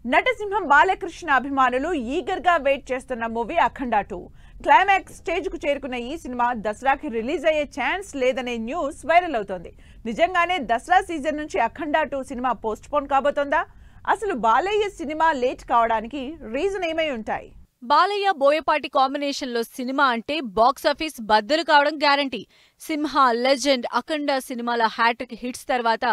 నటసింహం బాలకృష్ణ అభిమానులు ఈగర్ గా వెయిట్ చేస్తున్న మూవీ అఖండ 2 క్లైమాక్స్ స్టేజ్ కు చేరుకున్న ఈ సినిమా దసరాకి రిలీజ్ అయ్యే ఛాన్స్ లేదనే న్యూస్ వైరల్ అవుతోంది. నిజంగానే దసరా సీజన్ నుంచి అఖండ 2 సినిమా పోస్ట్ పోన్ కాబోతోందా? అసలు బాలయ్య సినిమా లేట్ కావడానికి రీజన్ ఏమై ఉంటాయి? బాలయ్య బోయపాటి కాంబినేషన్ లో సినిమా అంటే బాక్సాఫీస్ బద్దలు కావడం గ్యారంటీ. సింహ, లెజెండ్, అఖండ సినిమాల హ్యాట్రిక్ హిట్స్ తర్వాత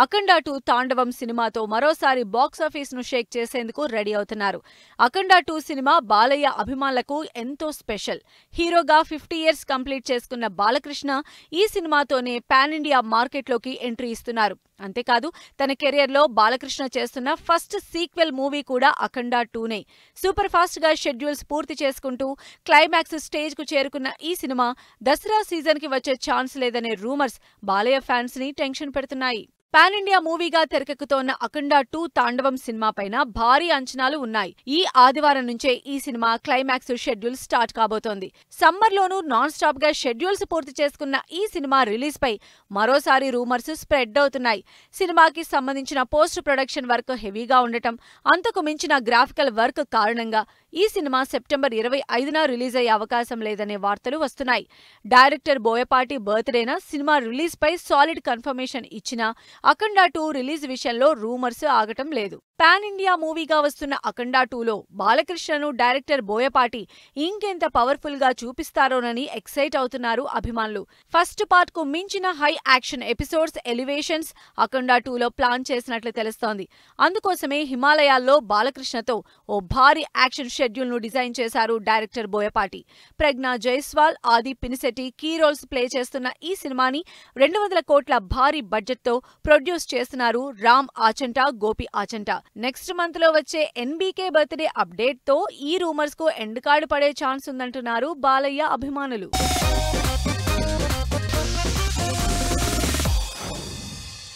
అఖండ 2 తాండవం సినిమాతో మరోసారి బాక్సాఫీస్ ను షేక్ చేసేందుకు రెడీ అవుతున్నారు. అఖండ 2 సినిమా బాలయ్య అభిమానులకు ఎంతో స్పెషల్. హీరోగా 50 ఇయర్స్ కంప్లీట్ చేసుకున్న బాలకృష్ణ ఈ సినిమాతోనే పాన్ ఇండియా మార్కెట్లోకి ఎంట్రీ ఇస్తున్నారు. అంతేకాదు తన కెరియర్ లో బాలకృష్ణ చేస్తున్న ఫస్ట్ సీక్వెల్ మూవీ కూడా అఖండ 2నే. సూపర్ ఫాస్ట్ గా షెడ్యూల్స్ పూర్తి చేసుకుంటూ క్లైమాక్స్ స్టేజ్ కు చేరుకున్న ఈ సినిమా దసరా సీజన్ కి వచ్చే ఛాన్స్ లేదనే రూమర్స్ బాలయ్య ఫ్యాన్స్ ని టెన్షన్ పెడుతున్నాయి. పాన్ ఇండియా మూవీగా తెరకెక్కుతోన్న అఖండ 2 తాండవం సినిమాపైన భారీ అంచనాలు ఉన్నాయి. ఈ ఆదివారం నుంచే ఈ సినిమా క్లైమాక్స్ షెడ్యూల్ స్టార్ట్ కాబోతోంది. సమ్మర్ లోనూ నాన్ స్టాప్ గా షెడ్యూల్స్ పూర్తి చేసుకున్న ఈ సినిమా రిలీజ్ పై మరోసారి రూమర్స్ స్ప్రెడ్ అవుతున్నాయి. సినిమాకి సంబంధించిన పోస్ట్ ప్రొడక్షన్ వర్క్ హెవీగా ఉండటం, అంతకు మించిన గ్రాఫికల్ వర్క్ కారణంగా ఈ సినిమా సెప్టెంబర్ 25న రిలీజ్ అయ్యే అవకాశం లేదనే వార్తలు వస్తున్నాయి. డైరెక్టర్ బోయపాటి బర్త్డేన సినిమా రిలీజ్ పై సాలిడ్ కన్ఫర్మేషన్ ఇచ్చినా అఖండ 2 రిలీజ్ విషయంలో రూమర్స్ ఆగటం లేదు. పాన్ ఇండియా మూవీగా వస్తున్న అఖండ 2లో బాలకృష్ణను డైరెక్టర్ బోయపాటి ఇంకెంత పవర్ఫుల్ గా చూపిస్తారోనని ఎక్సైట్ అవుతున్నారు అభిమానులు. ఫస్ట్ పార్ట్ కు మించిన హై యాక్షన్ ఎపిసోడ్స్, ఎలివేషన్స్ అఖండ 2లో ప్లాన్ చేసినట్లు తెలుస్తోంది. అందుకోసమే హిమాలయాల్లో బాలకృష్ణతో ఓ భారీ యాక్షన్ షెడ్యూల్ ను డిజైన్ చేశారు డైరెక్టర్ బోయపాటి. ప్రజ్ఞా జైస్వాల్, ఆది పినిశెట్టి కీ రోల్స్ ప్లే చేస్తున్న ఈ సినిమాని 200 కోట్ల భారీ బడ్జెట్ తో ప్రొడ్యూస్ చేస్తున్నారు రామ్ ఆచంటా, గోపి ఆచంటా. నెక్స్ట్ మంత్ లో వచ్చే ఎన్బీకే బర్త్డే అప్డేట్ తో ఈ రూమర్స్ కు ఎండ్ కార్డ్ పడే ఛాన్స్ ఉందంటున్నారు బాలయ్య అభిమానులు.